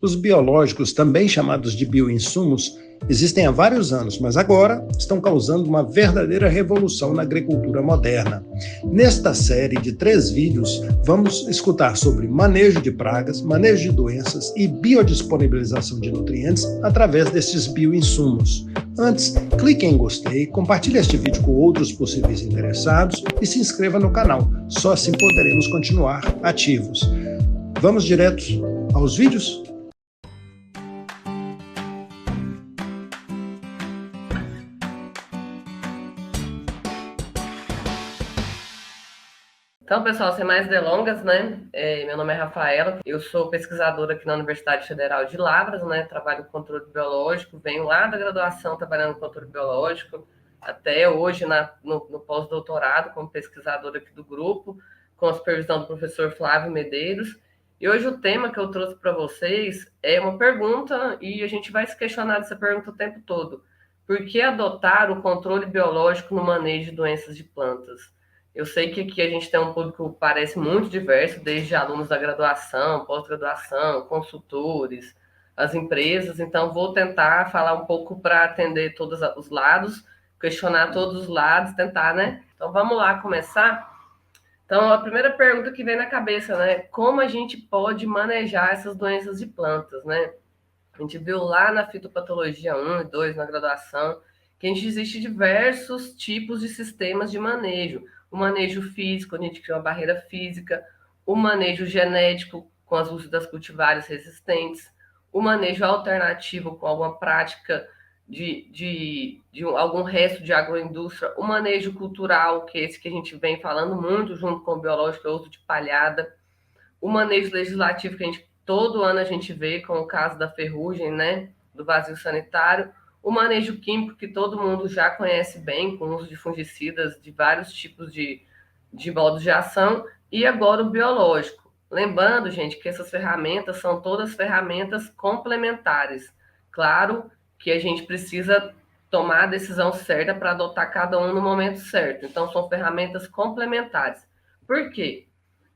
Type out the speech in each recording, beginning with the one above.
Os biológicos, também chamados de bioinsumos, existem há vários anos, mas agora estão causando uma verdadeira revolução na agricultura moderna. Nesta série de 3 vídeos, vamos escutar sobre manejo de pragas, manejo de doenças e biodisponibilização de nutrientes através desses bioinsumos. Antes, clique em gostei, compartilhe este vídeo com outros possíveis interessados e se inscreva no canal. Só assim poderemos continuar ativos. Vamos direto aos vídeos? Então, pessoal, sem mais delongas, né? Meu nome é Rafaela, eu sou pesquisadora aqui na Universidade Federal de Lavras, né? Trabalho com controle biológico, venho lá da graduação trabalhando com controle biológico, até hoje no pós-doutorado como pesquisadora aqui do grupo, com a supervisão do professor Flávio Medeiros. E hoje o tema que eu trouxe para vocês é uma pergunta, e a gente vai se questionar dessa pergunta o tempo todo. Por que adotar o controle biológico no manejo de doenças de plantas? Eu sei que aqui a gente tem um público que parece muito diverso, desde alunos da graduação, pós-graduação, consultores, as empresas. Então, vou tentar falar um pouco para atender todos os lados, questionar todos os lados, tentar, né? Então, vamos lá começar. Então, a primeira pergunta que vem na cabeça, né? Como a gente pode manejar essas doenças de plantas, né? A gente viu lá na fitopatologia 1 e 2, na graduação, que existe diversos tipos de sistemas de manejo. O manejo físico, a gente cria uma barreira física, o manejo genético, com as úlceras cultivares resistentes, o manejo alternativo, com alguma prática de algum resto de agroindústria, o manejo cultural, que é esse que a gente vem falando muito junto com o biológico, é o uso de palhada, o manejo legislativo, que todo ano a gente vê, com o caso da ferrugem, né, do vazio sanitário, o manejo químico, que todo mundo já conhece bem, com o uso de fungicidas, de vários tipos de modos de ação, e agora o biológico. Lembrando, gente, que essas ferramentas são todas ferramentas complementares. Claro que a gente precisa tomar a decisão certa para adotar cada um no momento certo. Então, são ferramentas complementares. Por quê?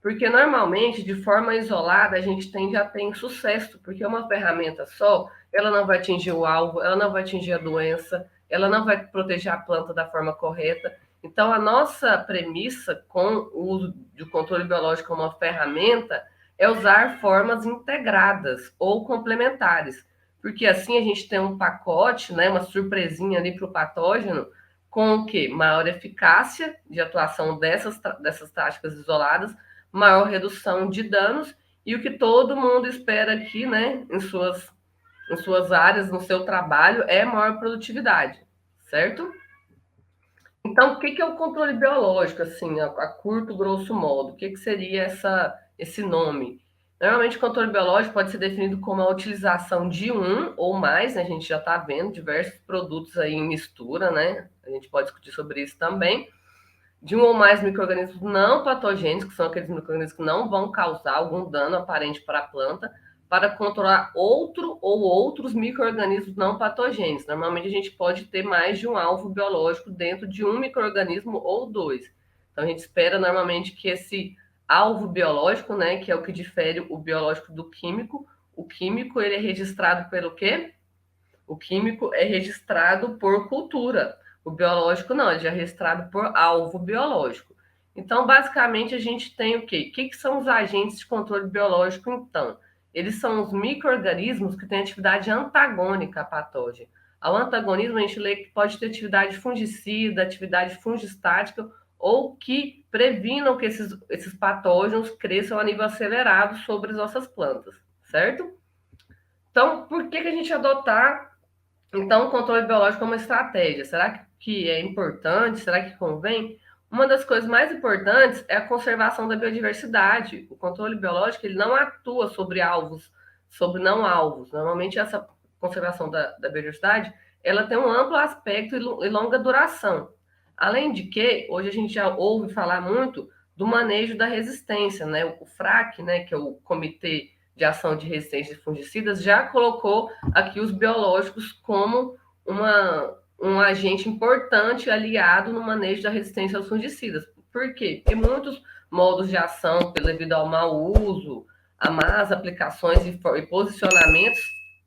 Porque normalmente, de forma isolada, a gente tende a ter insucesso, porque uma ferramenta só, ela não vai atingir o alvo, ela não vai atingir a doença, ela não vai proteger a planta da forma correta. Então, a nossa premissa com o uso do controle biológico como uma ferramenta é usar formas integradas ou complementares, porque assim a gente tem um pacote, né, uma surpresinha ali para o patógeno, com o quê? Maior eficácia de atuação dessas táticas isoladas, maior redução de danos e o que todo mundo espera aqui, né, em suas áreas, no seu trabalho, é maior produtividade, certo? Então, o que é o controle biológico, assim, a curto, grosso modo? O que seria esse nome? Normalmente, o controle biológico pode ser definido como a utilização de um ou mais, né? A gente já está vendo diversos produtos aí em mistura, né? A gente pode discutir sobre isso também, de um ou mais micro-organismos não patogênicos, que são aqueles micro-organismos que não vão causar algum dano aparente para a planta, para controlar outro ou outros micro-organismos não patogênicos. Normalmente a gente pode ter mais de um alvo biológico dentro de um micro-organismo ou dois. Então a gente espera normalmente que esse alvo biológico, né, que é o que difere o biológico do químico, o químico ele é registrado pelo quê? O químico é registrado por cultura. O biológico não, ele já é registrado por alvo biológico. Então, basicamente, a gente tem o quê? O que são os agentes de controle biológico, então? Eles são os micro-organismos que têm atividade antagônica à patógeno. Ao antagonismo, a gente lê que pode ter atividade fungicida, atividade fungistática, ou que previnam que esses patógenos cresçam a nível acelerado sobre as nossas plantas, certo? Então, por que a gente adotar então, o controle biológico é uma estratégia. Será que é importante? Será que convém? Uma das coisas mais importantes é a conservação da biodiversidade. O controle biológico ele não atua sobre alvos, sobre não alvos. Normalmente, essa conservação da biodiversidade ela tem um amplo aspecto e longa duração. Além de que, hoje a gente já ouve falar muito do manejo da resistência, né? O FRAC, né, que é o Comitê de Ação de Resistência de Fungicidas, já colocou aqui os biológicos como um agente importante aliado no manejo da resistência aos fungicidas. Por quê? Porque muitos modos de ação, devido ao mau uso, a más aplicações e posicionamentos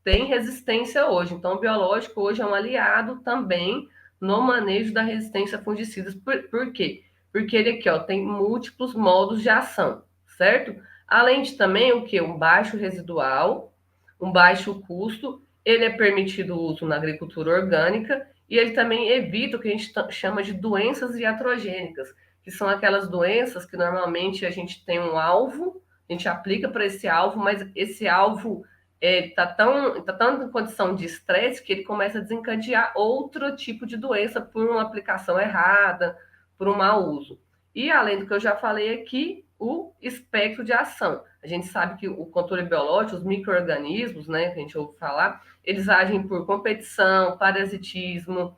têm resistência hoje. Então, o biológico hoje é um aliado também no manejo da resistência a fungicidas. Por quê? Porque ele aqui, ó, tem múltiplos modos de ação, certo? Além de também o que? Um baixo residual, um baixo custo, ele é permitido o uso na agricultura orgânica e ele também evita o que a gente chama de doenças iatrogênicas, que são aquelas doenças que normalmente a gente tem um alvo, a gente aplica para esse alvo, mas esse alvo está tão em condição de estresse que ele começa a desencadear outro tipo de doença por uma aplicação errada, por um mau uso. E além do que eu já falei aqui, o espectro de ação. A gente sabe que o controle biológico, os micro-organismos, né, que a gente ouve falar, eles agem por competição, parasitismo,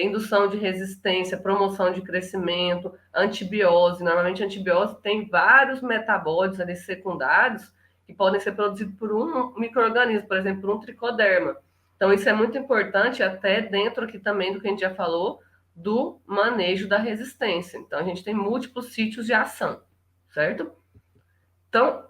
indução de resistência, promoção de crescimento, antibiose. Normalmente, a antibiose tem vários metabólitos ali secundários que podem ser produzidos por um micro-organismo, por exemplo, por um tricoderma. Então, isso é muito importante, até dentro aqui também do que a gente já falou, do manejo da resistência. Então, a gente tem múltiplos sítios de ação, certo? Então,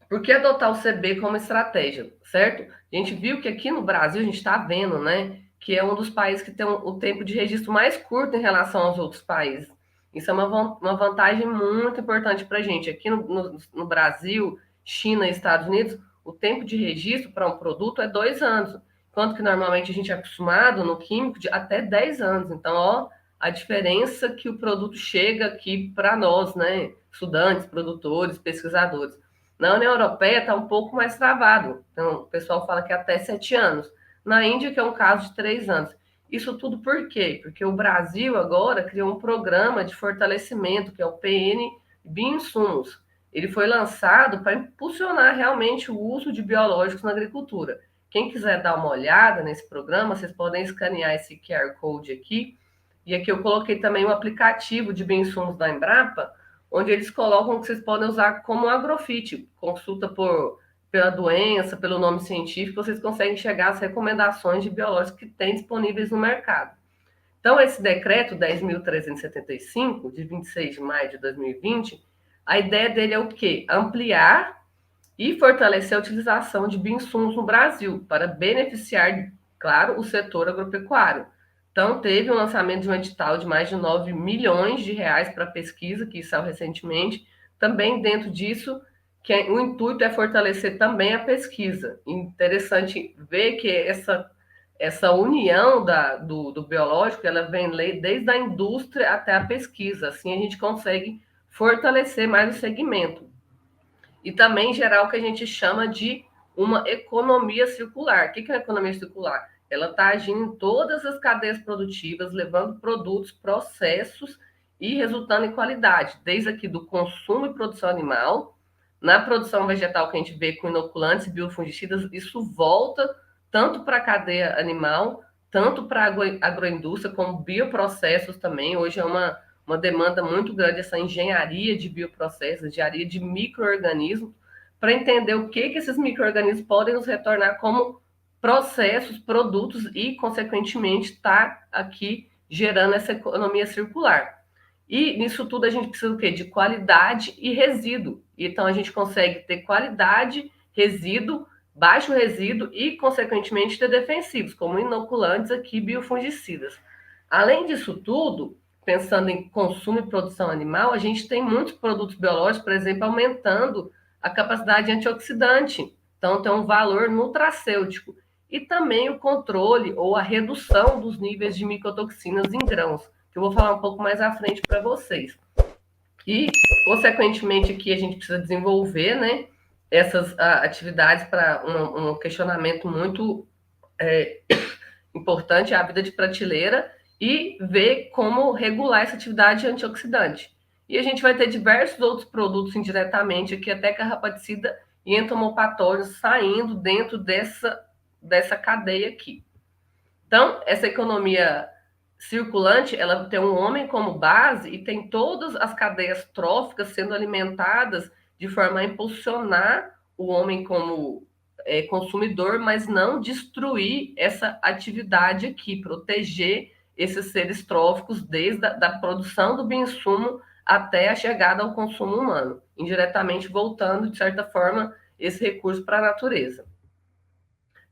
por que adotar o CB como estratégia, certo? A gente viu que aqui no Brasil, a gente está vendo, né, que é um dos países que tem o tempo de registro mais curto em relação aos outros países. Isso é uma vantagem muito importante para a gente. Aqui no Brasil, China e Estados Unidos, o tempo de registro para um produto é 2 anos, enquanto que normalmente a gente é acostumado no químico de até 10 anos. Então, ó, a diferença que o produto chega aqui para nós, né, estudantes, produtores, pesquisadores. Na União Europeia está um pouco mais travado. Então, o pessoal fala que é até 7 anos. Na Índia, que é um caso de 3 anos. Isso tudo por quê? Porque o Brasil agora criou um programa de fortalecimento, que é o PN Bioinsumos. Ele foi lançado para impulsionar realmente o uso de biológicos na agricultura. Quem quiser dar uma olhada nesse programa, vocês podem escanear esse QR Code aqui. E aqui eu coloquei também um aplicativo de bioinsumos da Embrapa, onde eles colocam que vocês podem usar como agrofite. Consulta pela doença, pelo nome científico, vocês conseguem chegar às recomendações de biológicos que tem disponíveis no mercado. Então, esse decreto 10.375, de 26 de maio de 2020, a ideia dele é o quê? Ampliar e fortalecer a utilização de bioinsumos no Brasil, para beneficiar, claro, o setor agropecuário. Então, teve um lançamento de um edital de mais de 9 milhões de reais para pesquisa, que saiu recentemente. Também dentro disso, o intuito é fortalecer também a pesquisa. Interessante ver que essa união do biológico, ela vem desde a indústria até a pesquisa. Assim, a gente consegue fortalecer mais o segmento. E também gerar o que a gente chama de uma economia circular. O que é uma economia circular? Ela está agindo em todas as cadeias produtivas, levando produtos, processos e resultando em qualidade, desde aqui do consumo e produção animal, na produção vegetal que a gente vê com inoculantes e biofungicidas, isso volta tanto para a cadeia animal, tanto para a agroindústria, como bioprocessos também. Hoje é uma demanda muito grande essa engenharia de bioprocessos, engenharia de micro-organismos, para entender o que esses micro-organismos podem nos retornar como processos, produtos e, consequentemente, está aqui gerando essa economia circular. E nisso tudo a gente precisa do quê? De qualidade e resíduo. Então a gente consegue ter qualidade, resíduo, baixo resíduo e, consequentemente, ter defensivos, como inoculantes aqui, biofungicidas. Além disso tudo, pensando em consumo e produção animal, a gente tem muitos produtos biológicos, por exemplo, aumentando a capacidade antioxidante. Então, tem um valor nutracêutico. E também o controle ou a redução dos níveis de micotoxinas em grãos, que eu vou falar um pouco mais à frente para vocês. E, consequentemente, aqui a gente precisa desenvolver, né, essas atividades para um questionamento muito importante, a vida de prateleira, e ver como regular essa atividade antioxidante. E a gente vai ter diversos outros produtos indiretamente aqui, até carrapaticida e entomopatógenos saindo dentro dessa cadeia aqui. Então, essa economia circulante, ela tem um homem como base e tem todas as cadeias tróficas sendo alimentadas de forma a impulsionar o homem como consumidor, mas não destruir essa atividade aqui, proteger esses seres tróficos desde a produção do bioinsumo até a chegada ao consumo humano, indiretamente voltando, de certa forma, esse recurso para a natureza.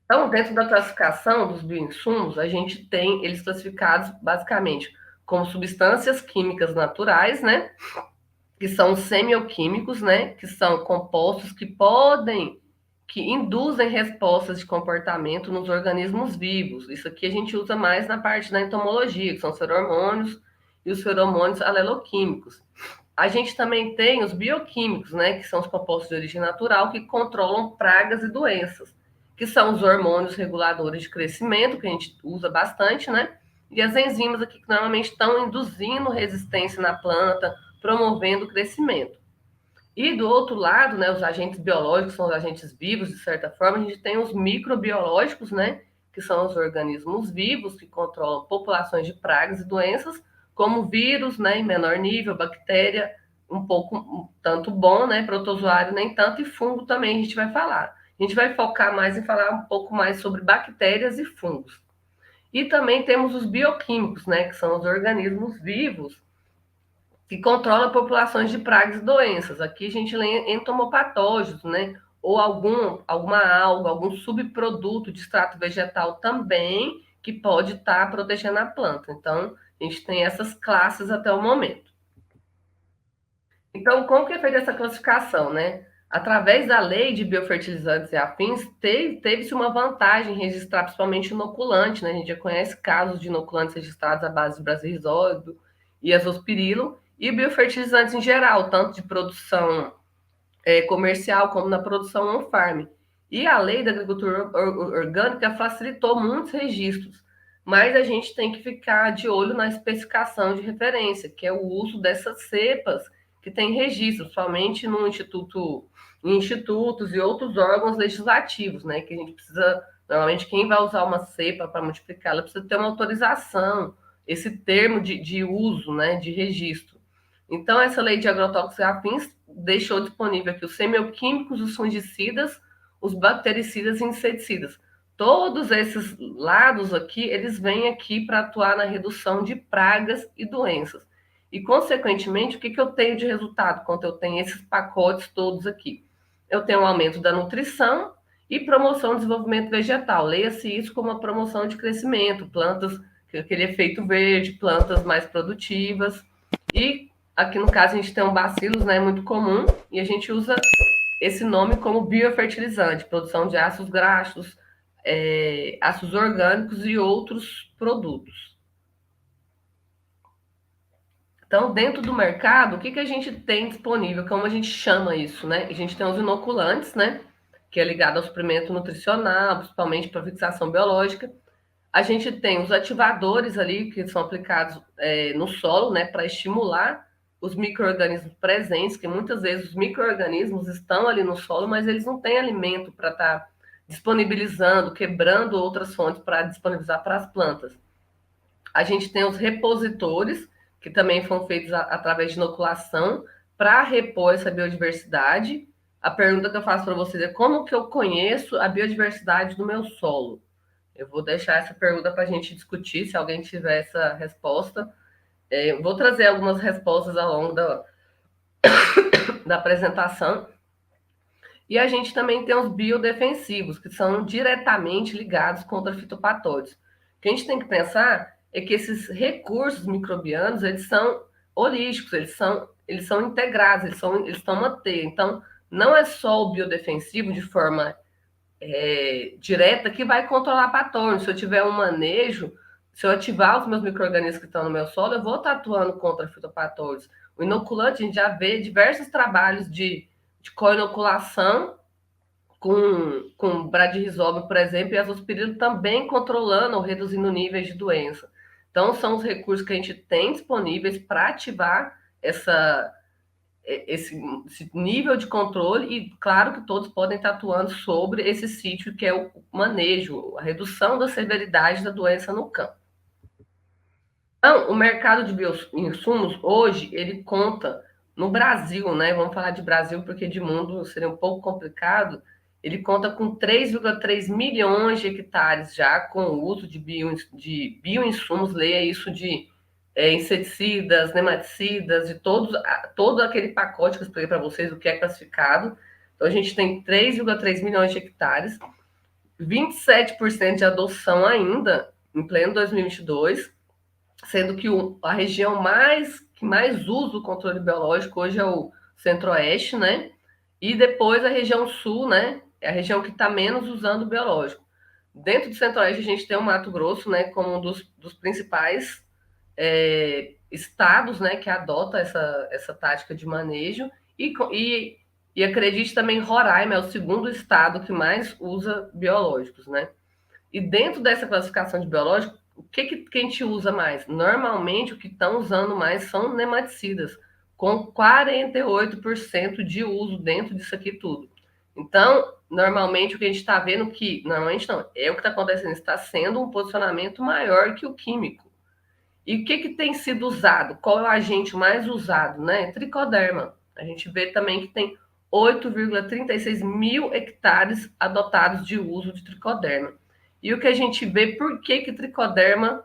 Então, dentro da classificação dos bioinsumos, a gente tem eles classificados basicamente como substâncias químicas naturais, né? Que são semioquímicos, né? Que são compostos que induzem respostas de comportamento nos organismos vivos. Isso aqui a gente usa mais na parte da entomologia, que são os feromônios e os feromônios aleloquímicos. A gente também tem os bioquímicos, né? Que são os compostos de origem natural que controlam pragas e doenças, que são os hormônios reguladores de crescimento, que a gente usa bastante, né? E as enzimas aqui que normalmente estão induzindo resistência na planta, promovendo o crescimento. E do outro lado, né, os agentes biológicos são os agentes vivos, de certa forma, a gente tem os microbiológicos, né, que são os organismos vivos que controlam populações de pragas e doenças, como vírus, né, em menor nível, bactéria, um tanto bom, né, protozoário nem tanto, e fungo também a gente vai falar. A gente vai focar mais em falar um pouco mais sobre bactérias e fungos. E também temos os bioquímicos, né, que são os organismos vivos que controlam populações de pragas e doenças. Aqui a gente lê entomopatógenos, né, ou alguma alga, algum subproduto de extrato vegetal também que pode estar protegendo a planta. Então, a gente tem essas classes até o momento. Então, como que é feita essa classificação, né? Através da lei de biofertilizantes e afins, teve-se uma vantagem em registrar principalmente inoculante, né? A gente já conhece casos de inoculantes registrados à base de brasilizoido e azospirilo, e biofertilizantes em geral, tanto de produção comercial como na produção on-farm. E a lei da agricultura orgânica facilitou muitos registros, mas a gente tem que ficar de olho na especificação de referência, que é o uso dessas cepas que tem registro, somente no em institutos e outros órgãos legislativos, né? Que a gente precisa, normalmente, quem vai usar uma cepa para multiplicar, ela precisa ter uma autorização, esse termo de uso, né? De registro. Então, essa lei de agrotóxicos e afins deixou disponível aqui os semioquímicos, os fungicidas, os bactericidas e inseticidas. Todos esses lados aqui, eles vêm aqui para atuar na redução de pragas e doenças. E, consequentemente, o que eu tenho de resultado quando eu tenho esses pacotes todos aqui? Eu tenho um aumento da nutrição e promoção do desenvolvimento vegetal. Leia-se isso como uma promoção de crescimento, plantas, aquele efeito verde, plantas mais produtivas. E aqui no caso a gente tem um bacilos, né, muito comum, e a gente usa esse nome como biofertilizante, produção de ácidos graxos, ácidos orgânicos e outros produtos. Então, dentro do mercado, o que a gente tem disponível? Como a gente chama isso, né? A gente tem os inoculantes, né? Que é ligado ao suplemento nutricional, principalmente para fixação biológica. A gente tem os ativadores ali, que são aplicados no solo, né? Para estimular os micro-organismos presentes, que muitas vezes os micro-organismos estão ali no solo, mas eles não têm alimento para estar disponibilizando, quebrando outras fontes para disponibilizar para as plantas. A gente tem os repositores, que também foram feitos através de inoculação, para repor essa biodiversidade. A pergunta que eu faço para vocês é como que eu conheço a biodiversidade do meu solo? Eu vou deixar essa pergunta para a gente discutir, se alguém tiver essa resposta. Vou trazer algumas respostas ao longo da apresentação. E a gente também tem os biodefensivos, que são diretamente ligados contra fitopatógenos. O que a gente tem que pensar é que esses recursos microbianos, eles são holísticos, eles são integrados, eles estão uma teia. Então, não é só o biodefensivo de forma direta que vai controlar patógenos. Se eu tiver um manejo, se eu ativar os meus micro-organismos que estão no meu solo, eu vou estar atuando contra fitopatógenos. O inoculante, a gente já vê diversos trabalhos de co-inoculação com bradyrhizoma, por exemplo, e azospirilo também controlando ou reduzindo níveis de doença. Então, são os recursos que a gente tem disponíveis para ativar esse nível de controle e, claro, que todos podem estar atuando sobre esse sítio, que é o manejo, a redução da severidade da doença no campo. Então, o mercado de bioinsumos, hoje, ele conta, no Brasil, né? Vamos falar de Brasil, porque de mundo seria um pouco complicado. Ele conta com 3,3 milhões de hectares já com o uso de bioinsumos, leia isso de inseticidas, nematicidas, de todo aquele pacote que eu expliquei para vocês, o que é classificado. Então, a gente tem 3,3 milhões de hectares, 27% de adoção ainda, em pleno 2022, sendo que a região que mais usa o controle biológico hoje é o Centro-Oeste, né? E depois a região Sul, né? É a região que está menos usando o biológico. Dentro do Centro-Oeste, a gente tem o Mato Grosso, né? Como um dos principais estados, né? Que adota essa tática de manejo. E acredite também, Roraima é o segundo estado que mais usa biológicos, né? E dentro dessa classificação de biológico, o que a gente usa mais? Normalmente, o que estão usando mais são nematicidas, com 48% de uso dentro disso aqui tudo. Então, normalmente, o que a gente está vendo normalmente não, é o que está acontecendo, está sendo um posicionamento maior que o químico. E o que tem sido usado? Qual é o agente mais usado? Né? Tricoderma. A gente vê também que tem 8,36 mil hectares adotados de uso de tricoderma. E o que a gente vê, por que tricoderma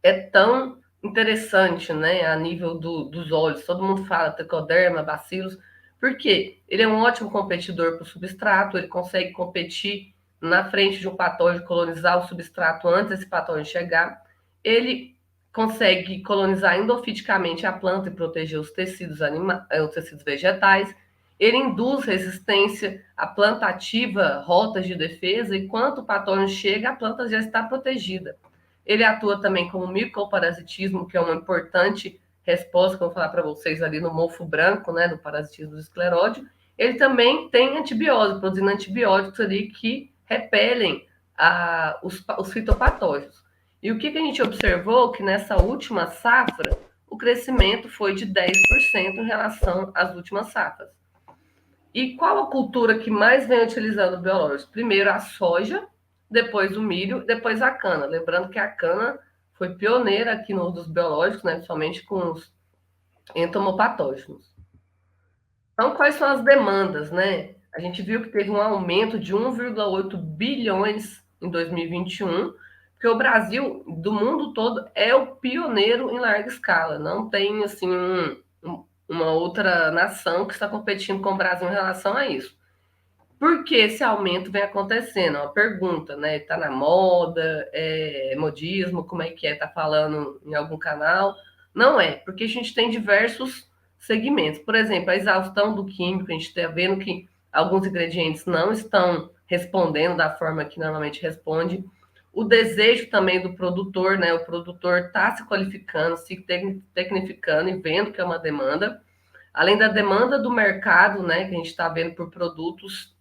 é tão interessante, né, a nível dos óleos. Todo mundo fala tricoderma, bacilos, porque ele é um ótimo competidor para o substrato, ele consegue competir na frente de um patógeno, colonizar o substrato antes desse patógeno chegar. Ele consegue colonizar endofiticamente a planta e proteger os tecidos vegetais. Ele induz resistência, a planta ativa rotas de defesa e quando o patógeno chega, a planta já está protegida. Ele atua também como micoparasitismo, que é uma importante resposta que eu vou falar para vocês ali no mofo branco, né, do parasitismo do escleróide. Ele também tem antibióticos, produzindo antibióticos ali que repelem os fitopatógenos. E o que a gente observou? Que nessa última safra, o crescimento foi de 10% em relação às últimas safras. E qual a cultura que mais vem utilizando biológicos? Primeiro a soja, depois o milho, depois a cana. Lembrando que a cana foi pioneira aqui no uso dos biológicos, né, somente com os entomopatógenos. Então, quais são as demandas, né? A gente viu que teve um aumento de 1,8 bilhões em 2021, porque o Brasil, do mundo todo, é o pioneiro em larga escala. Não tem, assim, uma outra nação que está competindo com o Brasil em relação a isso. Por que esse aumento vem acontecendo? Uma pergunta, né? Está na moda, é modismo, como é que é? Está falando em algum canal? Não é, porque a gente tem diversos segmentos. Por exemplo, a exaustão do químico, a gente está vendo que alguns ingredientes não estão respondendo da forma que normalmente responde. O desejo também do produtor, né? O produtor está se qualificando, se tecnificando e vendo que é uma demanda. Além da demanda do mercado, né? Que a gente está vendo por produtos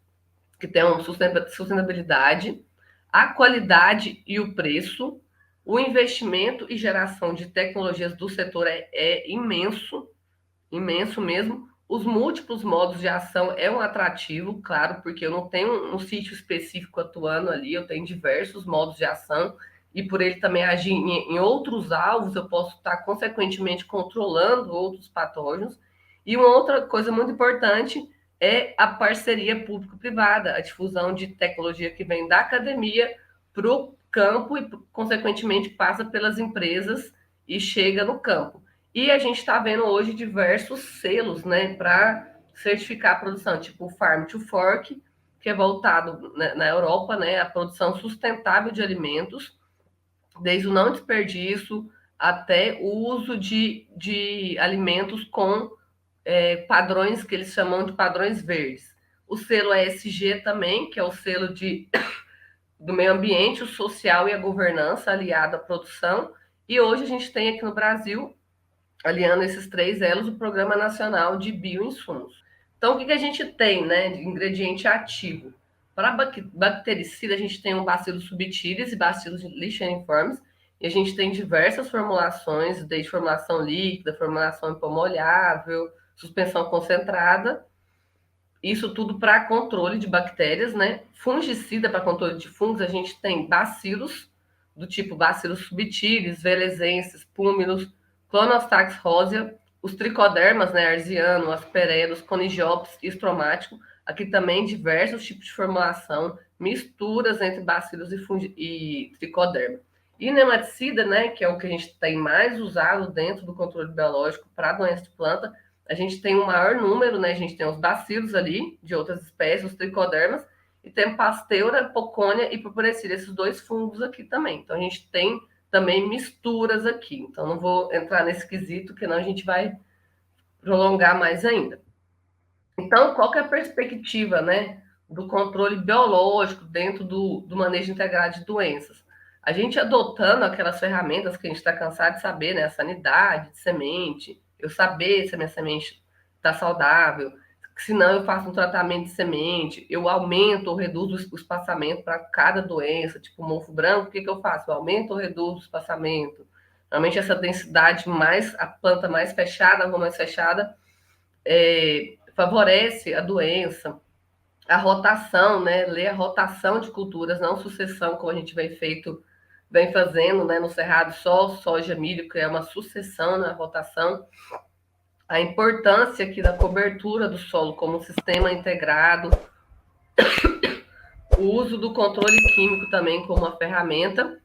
que tenham sustentabilidade, a qualidade e o preço, o investimento e geração de tecnologias do setor é imenso, imenso mesmo. Os múltiplos modos de ação é um atrativo, claro, porque eu não tenho um sítio específico atuando ali, eu tenho diversos modos de ação, e por ele também agir em outros alvos, eu posso estar, consequentemente, controlando outros patógenos. E uma outra coisa muito importante é a parceria público-privada, a difusão de tecnologia que vem da academia para o campo e, consequentemente, passa pelas empresas e chega no campo. E a gente está vendo hoje diversos selos, né, para certificar a produção, tipo o Farm to Fork, que é voltado na Europa, né, a produção sustentável de alimentos, desde o não desperdício até o uso de alimentos com padrões que eles chamam de padrões verdes. O selo ESG também, que é o selo do meio ambiente, o social e a governança aliado à produção. E hoje a gente tem aqui no Brasil, aliando esses três elos, o Programa Nacional de Bioinsumos. Então, o que a gente tem, né, de ingrediente ativo? Para bactericida, a gente tem o Bacillus subtilis e Bacillus licheniformes, e a gente tem diversas formulações, desde formulação líquida, formulação em pó molhável, suspensão concentrada, isso tudo para controle de bactérias, né? Fungicida para controle de fungos, a gente tem bacilos, do tipo Bacillus subtilis, velezenses, púmilos, Clonostax rosea, os tricodermas, né, arziano, asperedos, conigiopsis e estromático, aqui também diversos tipos de formulação, misturas entre bacilos e tricoderma. E nematicida, né, que é o que a gente tem mais usado dentro do controle biológico para doença de planta, a gente tem um maior número, né? A gente tem os bacilos ali, de outras espécies, os tricodermas, e tem Pasteura, Pocônia e Purpurecilha, esses 2 fungos aqui também. Então, a gente tem também misturas aqui. Então, não vou entrar nesse quesito, porque senão a gente vai prolongar mais ainda. Então, qual que é a perspectiva, né, do controle biológico dentro do manejo integrado de doenças? A gente adotando aquelas ferramentas que a gente está cansado de saber, né, a sanidade de semente, eu saber se a minha semente está saudável, se não eu faço um tratamento de semente, eu aumento ou reduzo o espaçamento para cada doença, tipo mofo branco, o que eu faço? Eu aumento ou reduzo o espaçamento? Normalmente essa densidade mais, a planta mais fechada, a rua mais fechada, favorece a doença, a rotação, né? Ler a rotação de culturas, não sucessão, como a gente vem fazendo, né? No cerrado, só soja, milho, que é uma sucessão na rotação. A importância aqui da cobertura do solo como um sistema integrado, o uso do controle químico também como uma ferramenta,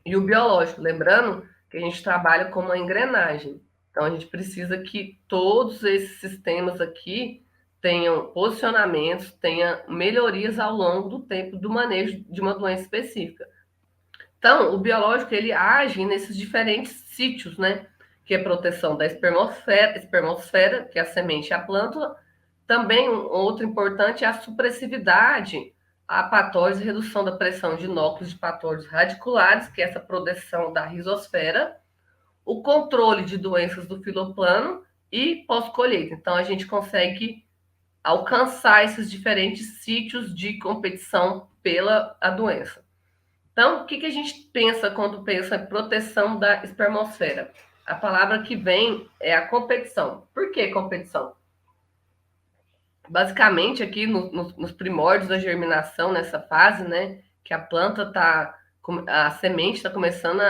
e o biológico, lembrando que a gente trabalha com uma engrenagem. Então, a gente precisa que todos esses sistemas aqui tenham posicionamentos, tenham melhorias ao longo do tempo do manejo de uma doença específica. Então, o biológico, ele age nesses diferentes sítios, né? Que é a proteção da espermosfera, que é a semente e a plântula. Também, outro importante é a supressividade a patógenos e redução da pressão de núcleos de patógenos radiculares, que é essa proteção da rizosfera, o controle de doenças do filoplano e pós-colheita. Então, a gente consegue alcançar esses diferentes sítios de competição pela a doença. Então, o que a gente pensa quando pensa em proteção da espermosfera? A palavra que vem é a competição. Por que competição? Basicamente, aqui nos primórdios da germinação, nessa fase, né, que a planta está, a semente está começando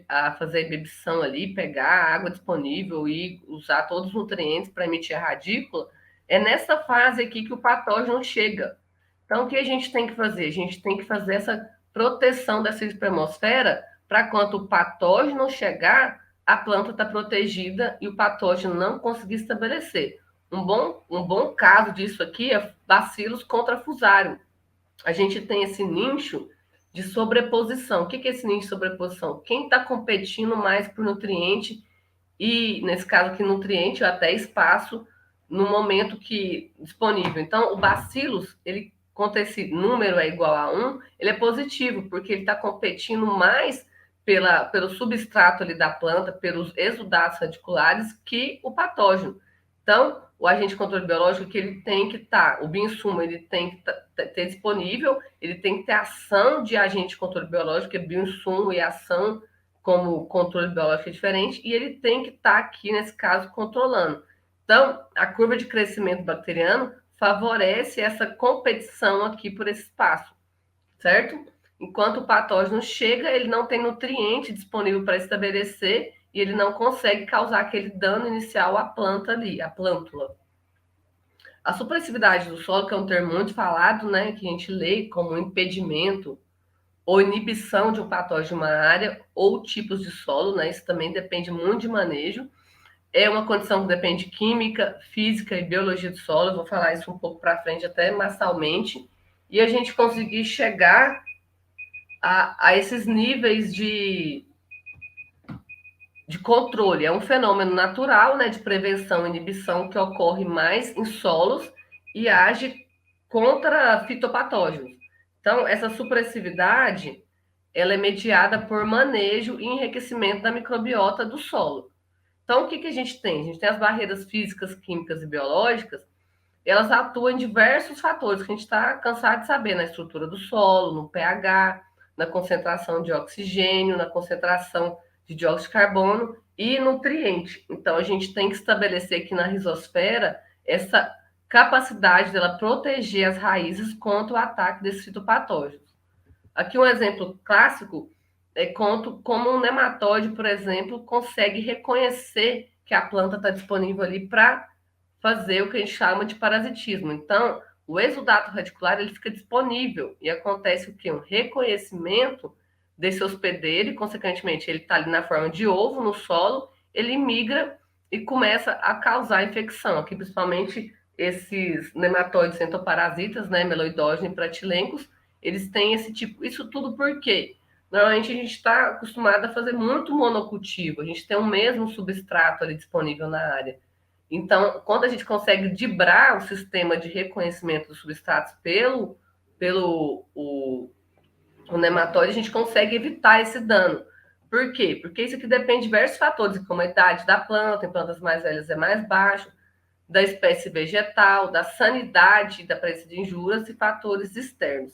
a fazer a ebibição ali, pegar a água disponível e usar todos os nutrientes para emitir a radícula, é nessa fase aqui que o patógeno chega. Então, o que a gente tem que fazer? A gente tem que fazer essa proteção dessa espermosfera para quando o patógeno chegar, a planta está protegida e o patógeno não conseguir estabelecer. Um bom caso disso aqui é bacilos contra fusário. A gente tem esse nicho de sobreposição. O que é esse nicho de sobreposição? Quem está competindo mais por nutriente e, nesse caso aqui, nutriente ou até espaço no momento que disponível. Então, o bacilos, ele, quando esse número é igual a 1, ele é positivo, porque ele está competindo mais pelo substrato ali da planta, pelos exudatos radiculares, que o patógeno. Então, o agente de controle biológico que ele tem que estar, o bioinsumo ele tem que ter disponível, ele tem que ter ação de agente de controle biológico, que é bioinsumo e ação como controle biológico é diferente, e ele tem que estar aqui, nesse caso, controlando. Então, a curva de crescimento bacteriano favorece essa competição aqui por esse espaço, certo? Enquanto o patógeno chega, ele não tem nutriente disponível para estabelecer e ele não consegue causar aquele dano inicial à planta ali, à plântula. A supressividade do solo, que é um termo muito falado, né, que a gente lê como impedimento ou inibição de um patógeno em uma área ou tipos de solo, né, isso também depende muito de manejo. É uma condição que depende de química, física e biologia do solo, eu vou falar isso um pouco para frente, até massalmente, e a gente conseguir chegar a esses níveis de controle. É um fenômeno natural, né, de prevenção e inibição que ocorre mais em solos e age contra fitopatógenos. Então, essa supressividade, ela é mediada por manejo e enriquecimento da microbiota do solo. Então, o que a gente tem? A gente tem as barreiras físicas, químicas e biológicas, elas atuam em diversos fatores que a gente está cansado de saber, na estrutura do solo, no pH, na concentração de oxigênio, na concentração de dióxido de carbono e nutriente. Então, a gente tem que estabelecer aqui na rizosfera essa capacidade dela proteger as raízes contra o ataque desses fitopatógenos. Aqui um exemplo clássico é como um nematóide, por exemplo, consegue reconhecer que a planta está disponível ali para fazer o que a gente chama de parasitismo. Então, o exudato radicular ele fica disponível e acontece o quê? Um reconhecimento desse hospedeiro e, consequentemente, ele está ali na forma de ovo no solo, ele migra e começa a causar infecção. Aqui, principalmente, esses nematóides entoparasitas, né, meloidógenes e pratilencos, eles têm esse tipo. Isso tudo por quê? Normalmente a gente está acostumado a fazer muito monocultivo, a gente tem o mesmo substrato ali disponível na área. Então, quando a gente consegue dibrar o sistema de reconhecimento dos substratos pelo nematóide, a gente consegue evitar esse dano. Por quê? Porque isso aqui depende de diversos fatores, como a idade da planta, em plantas mais velhas é mais baixo, da espécie vegetal, da sanidade da presença de injúrias e fatores externos.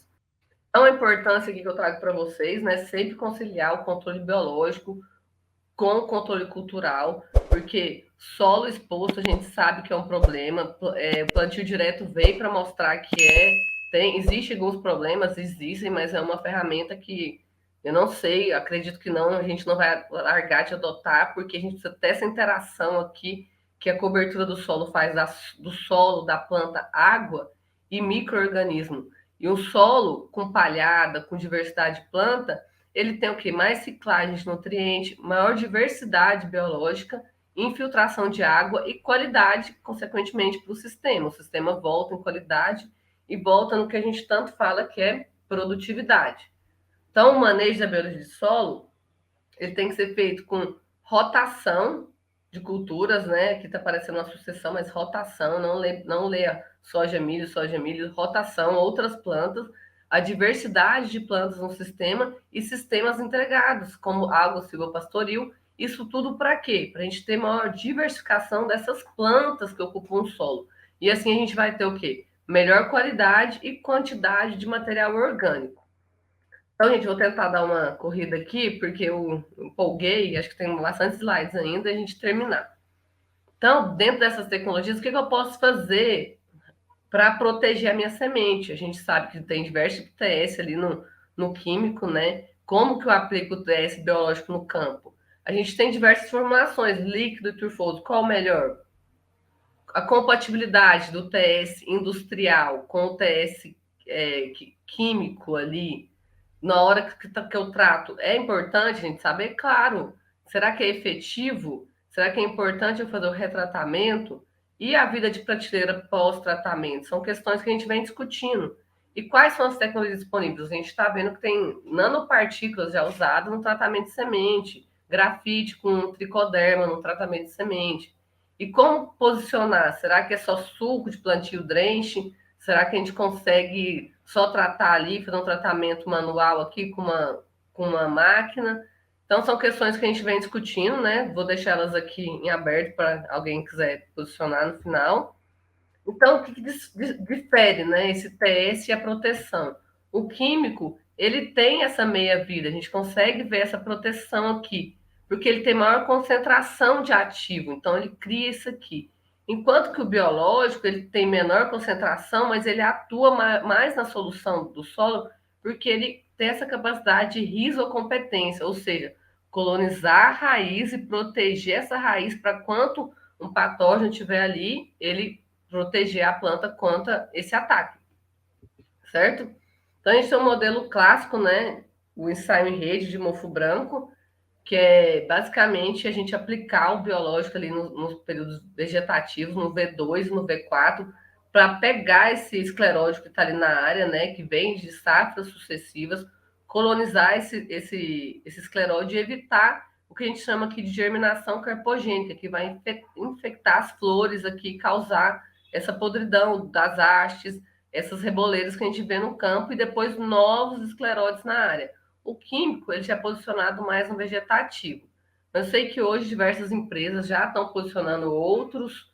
Então, a importância aqui que eu trago para vocês, né, sempre conciliar o controle biológico com o controle cultural, porque solo exposto a gente sabe que é um problema. O plantio direto veio para mostrar que existem alguns problemas, existem, mas é uma ferramenta que eu não sei, acredito que não, a gente não vai largar de adotar, porque a gente precisa ter essa interação aqui que a cobertura do solo faz do solo, da planta, água e micro-organismo. E um solo com palhada, com diversidade de planta, ele tem o quê? Mais ciclagem de nutriente, maior diversidade biológica, infiltração de água e qualidade, consequentemente, para o sistema. O sistema volta em qualidade e volta no que a gente tanto fala que é produtividade. Então, o manejo da biologia de solo, ele tem que ser feito com rotação de culturas, né? Aqui está aparecendo uma sucessão, mas rotação, não leia soja, milho, rotação, outras plantas, a diversidade de plantas no sistema e sistemas integrados, como água silvopastoril. Isso tudo para quê? Para a gente ter maior diversificação dessas plantas que ocupam o solo. E assim a gente vai ter o quê? Melhor qualidade e quantidade de material orgânico. Então, gente, vou tentar dar uma corrida aqui, porque eu empolguei, acho que tem bastante slides ainda, a gente terminar. Então, dentro dessas tecnologias, o que eu posso fazer para proteger a minha semente? A gente sabe que tem diversos TS ali no químico, né? Como que eu aplico o TS biológico no campo? A gente tem diversas formulações, líquido e turfoso. Qual o melhor? A compatibilidade do TS industrial com o TS químico ali, na hora que eu trato, é importante a gente saber? Claro. Será que é efetivo? Será que é importante eu fazer o retratamento? E a vida de prateleira pós-tratamento? São questões que a gente vem discutindo. E quais são as tecnologias disponíveis? A gente está vendo que tem nanopartículas já usadas no tratamento de semente, grafite com tricoderma no tratamento de semente. E como posicionar? Será que é só suco de plantio drenche? Será que a gente consegue só tratar ali, fazer um tratamento manual aqui com uma máquina? Então, são questões que a gente vem discutindo, né? Vou deixar elas aqui em aberto para alguém quiser posicionar no final. Então, o que difere, né, esse TS e a proteção? O químico, ele tem essa meia-vida, a gente consegue ver essa proteção aqui, porque ele tem maior concentração de ativo, então ele cria isso aqui. Enquanto que o biológico, ele tem menor concentração, mas ele atua mais na solução do solo, porque ele tem essa capacidade de rizocompetência, ou seja, colonizar a raiz e proteger essa raiz para quanto um patógeno estiver ali, ele proteger a planta contra esse ataque, certo? Então, esse é um modelo clássico, né? O ensaio em rede de mofo branco, que é basicamente a gente aplicar o biológico ali nos períodos vegetativos, no V2 e no V4, para pegar esse esclerótico que está ali na área, né? Que vem de safras sucessivas, colonizar esse escleróide e evitar o que a gente chama aqui de germinação carpogênica, que vai infectar as flores aqui, causar essa podridão das hastes, essas reboleiras que a gente vê no campo e depois novos escleróides na área. O químico, ele já é posicionado mais no vegetativo. Eu sei que hoje diversas empresas já estão posicionando outros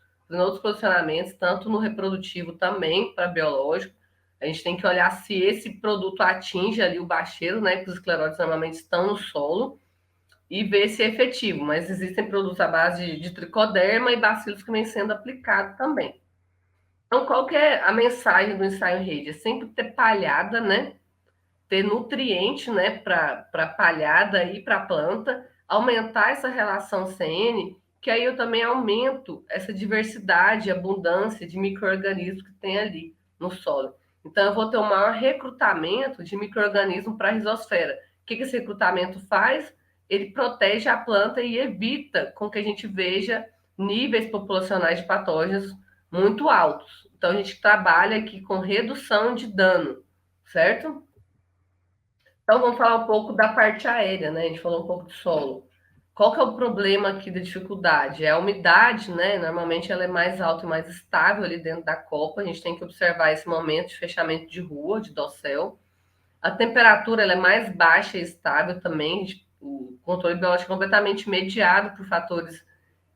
posicionamentos, tanto no reprodutivo também para biológico. A gente tem que olhar se esse produto atinge ali o bacheiro, né? Que os escleróides normalmente estão no solo, e ver se é efetivo. Mas existem produtos à base de tricoderma e bacilos que vêm sendo aplicados também. Então, qual que é a mensagem do ensaio em rede? É sempre ter palhada, né? Ter nutriente, né, para palhada e para a planta, aumentar essa relação CN, que aí eu também aumento essa diversidade, abundância de micro-organismos que tem ali no solo. Então, eu vou ter um maior recrutamento de micro-organismos para a rizosfera. O que esse recrutamento faz? Ele protege a planta e evita com que a gente veja níveis populacionais de patógenos muito altos. Então, a gente trabalha aqui com redução de dano, certo? Então, vamos falar um pouco da parte aérea, né? A gente falou um pouco do solo. Qual que é o problema aqui da dificuldade? É a umidade, né? Normalmente ela é mais alta e mais estável ali dentro da copa. A gente tem que observar esse momento de fechamento de rua, de dossel. A temperatura ela é mais baixa e estável também. O controle biológico é completamente mediado por fatores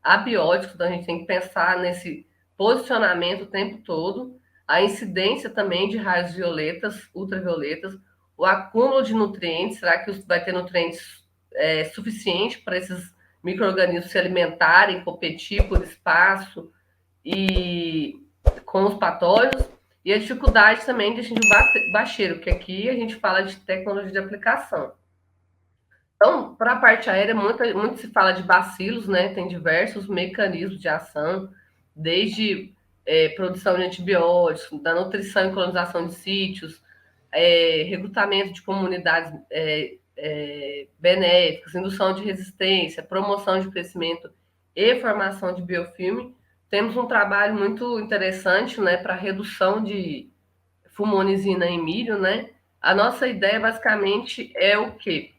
abióticos, então a gente tem que pensar nesse posicionamento o tempo todo. A incidência também de raios violetas, ultravioletas, o acúmulo de nutrientes, será que vai ter nutrientes suficiente para esses micro-organismos se alimentarem, competir por espaço e com os patógenos? E a dificuldade também de atingir o bacheiro, que aqui a gente fala de tecnologia de aplicação. Então, para a parte aérea, muito se fala de bacilos, né? Tem diversos mecanismos de ação, desde produção de antibióticos, da nutrição e colonização de sítios, recrutamento de comunidades benéficas, indução de resistência, promoção de crescimento e formação de biofilme. Temos um trabalho muito interessante, né, para redução de fumonizina em milho, né? A nossa ideia basicamente é o quê?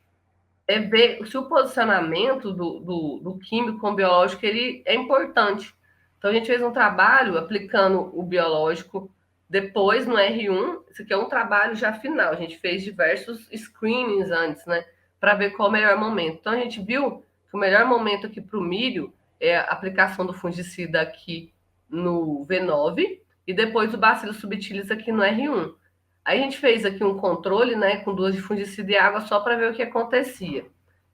É ver se o posicionamento do químico com o biológico ele é importante. Então, a gente fez um trabalho aplicando o biológico depois no R1. Isso aqui é um trabalho já final. A gente fez diversos screenings antes, né? Para ver qual é o melhor momento. Então, a gente viu que o melhor momento aqui para o milho é a aplicação do fungicida aqui no V9 e depois o Bacillus subtilis aqui no R1. Aí a gente fez aqui um controle, né, com duas de fungicida e água só para ver o que acontecia.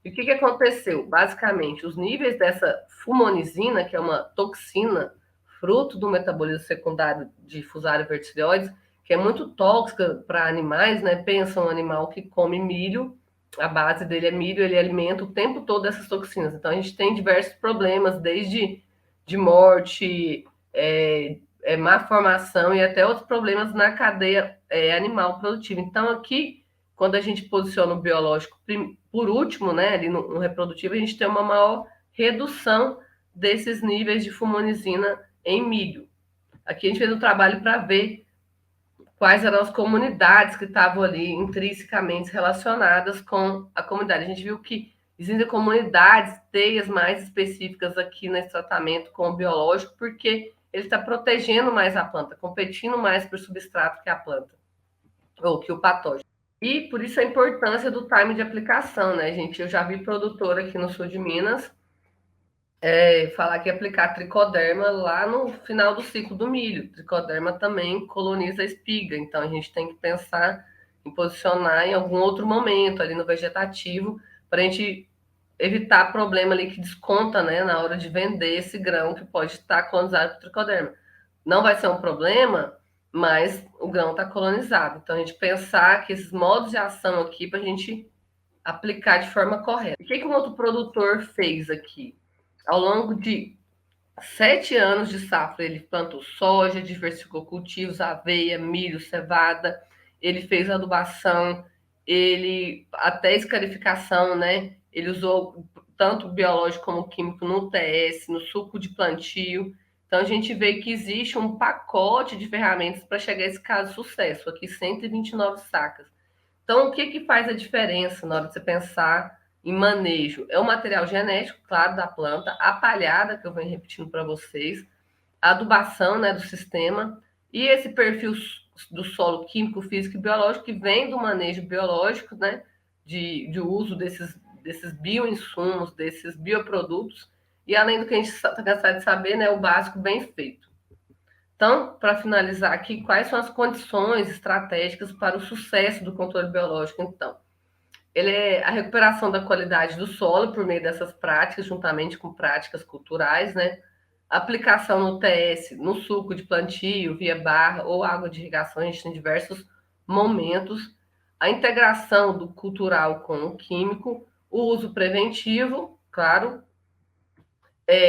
E o que aconteceu? Basicamente, os níveis dessa fumonizina, que é uma toxina fruto do metabolismo secundário de Fusarium verticilioides, que é muito tóxica para animais, né? Pensa um animal que come milho, a base dele é milho, ele alimenta o tempo todo essas toxinas. Então, a gente tem diversos problemas, desde de morte, má formação e até outros problemas na cadeia animal produtiva. Então, aqui, quando a gente posiciona o biológico por último, né, ali no reprodutivo, a gente tem uma maior redução desses níveis de fumonizina em milho. Aqui a gente fez um trabalho para ver quais eram as comunidades que estavam ali intrinsecamente relacionadas com a comunidade. A gente viu que existem comunidades, teias mais específicas aqui nesse tratamento com o biológico, porque ele está protegendo mais a planta, competindo mais por substrato que a planta, ou que o patógeno. E por isso a importância do time de aplicação, né, gente? Eu já vi produtor aqui no sul de Minas falar que ia aplicar tricoderma lá no final do ciclo do milho. Tricoderma também coloniza a espiga, então a gente tem que pensar em posicionar em algum outro momento ali no vegetativo para a gente evitar problema ali que desconta, né, na hora de vender esse grão que pode estar colonizado por tricoderma. Não vai ser um problema, mas o grão está colonizado. Então a gente pensar que esses modos de ação aqui para a gente aplicar de forma correta. O que um outro produtor fez aqui? Ao longo de 7 anos de safra, ele plantou soja, diversificou cultivos, aveia, milho, cevada, ele fez adubação, ele até escarificação, né? Ele usou tanto biológico como químico no TS, no suco de plantio. Então a gente vê que existe um pacote de ferramentas para chegar a esse caso de sucesso, aqui 129 sacas. Então o que faz a diferença na hora de você pensar em manejo? É o material genético, claro, da planta, a palhada, que eu venho repetindo para vocês, a adubação, né, do sistema, e esse perfil do solo químico, físico e biológico, que vem do manejo biológico, né, de uso desses bioinsumos, desses bioprodutos, e além do que a gente está cansado de saber, né, o básico bem feito. Então, para finalizar aqui, quais são as condições estratégicas para o sucesso do controle biológico, então? Ele é a recuperação da qualidade do solo por meio dessas práticas, juntamente com práticas culturais, né? Aplicação no TS, no suco de plantio, via barra ou água de irrigação, a gente tem diversos momentos. A integração do cultural com o químico, o uso preventivo, claro,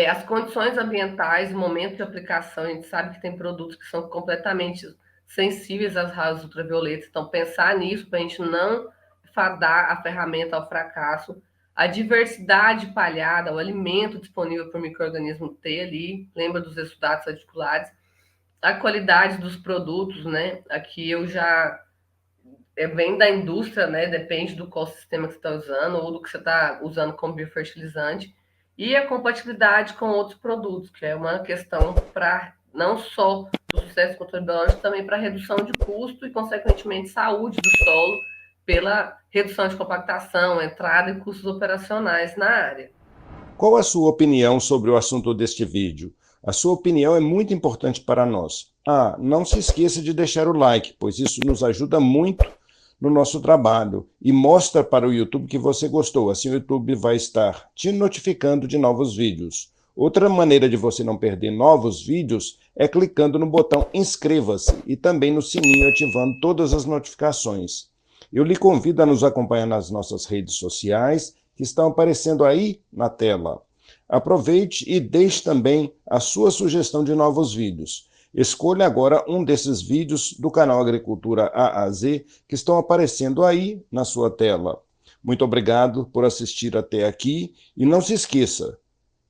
as condições ambientais, o momento de aplicação, a gente sabe que tem produtos que são completamente sensíveis às raios ultravioletas, então pensar nisso para a gente não fadar a ferramenta ao fracasso, a diversidade palhada, o alimento disponível para o micro-organismo ter ali, lembra dos exudatos radiculares, a qualidade dos produtos, né? Aqui eu já vem da indústria, né? Depende do qual sistema que você está usando ou do que você está usando como biofertilizante, e a compatibilidade com outros produtos, que é uma questão para não só o sucesso do controle biológico, também para redução de custo e, consequentemente, saúde do solo, pela redução de compactação, entrada e custos operacionais na área. Qual a sua opinião sobre o assunto deste vídeo? A sua opinião é muito importante para nós. Não se esqueça de deixar o like, pois isso nos ajuda muito no nosso trabalho e mostra para o YouTube que você gostou. Assim o YouTube vai estar te notificando de novos vídeos. Outra maneira de você não perder novos vídeos é clicando no botão inscreva-se e também no sininho ativando todas as notificações. Eu lhe convido a nos acompanhar nas nossas redes sociais, que estão aparecendo aí na tela. Aproveite e deixe também a sua sugestão de novos vídeos. Escolha agora um desses vídeos do canal Agricultura A a Z que estão aparecendo aí na sua tela. Muito obrigado por assistir até aqui e não se esqueça,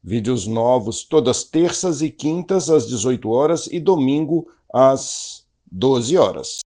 vídeos novos todas terças e quintas às 18 horas e domingo às 12 horas.